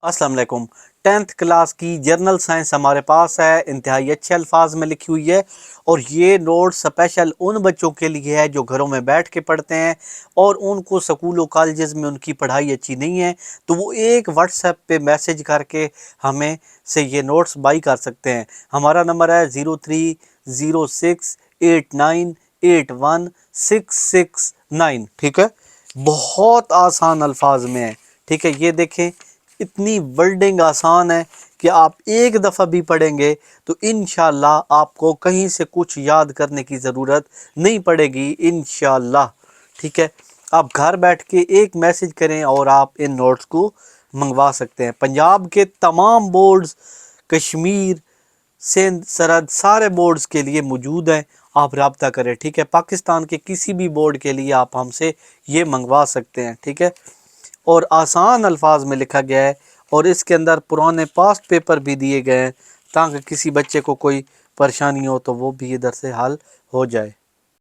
अस्सलाम वालेकुम। 10th class की जर्नल साइंस हमारे पास है, इंतहाई अच्छे अल्फाज में लिखी हुई है और ये नोट स्पेशल उन बच्चों के लिए है जो घरों में बैठ के पढ़ते हैं और उनको स्कूलों कॉलेजेस में उनकी पढ़ाई अच्छी नहीं है, तो वो एक व्हाट्सएप पे मैसेज करके हमें से ये नोट्स बाई कर सकते हैं। हमारा नंबर है 030689816669। ठीक है, बहुत आसान अल्फाज में है। ठीक है, ये देखें, इतनी वर्डिंग आसान है कि आप एक दफ़ा भी पढ़ेंगे तो इंशाल्लाह आपको कहीं से कुछ याद करने की ज़रूरत नहीं पड़ेगी इंशाल्लाह। ठीक है, आप घर बैठ के एक मैसेज करें और आप इन नोट्स को मंगवा सकते हैं। पंजाब के तमाम बोर्ड्स, कश्मीर, सिंध, सरहद, सारे बोर्ड्स के लिए मौजूद हैं। आप रब्ता करें। ठीक है, पाकिस्तान के किसी भी बोर्ड के लिए आप हमसे ये मंगवा सकते हैं। ठीक है, और आसान अल्फाज में लिखा गया है और इसके अंदर पुराने पास्ट पेपर भी दिए गए हैं ताकि किसी बच्चे को कोई परेशानी हो तो वो भी इधर से हल हो जाए।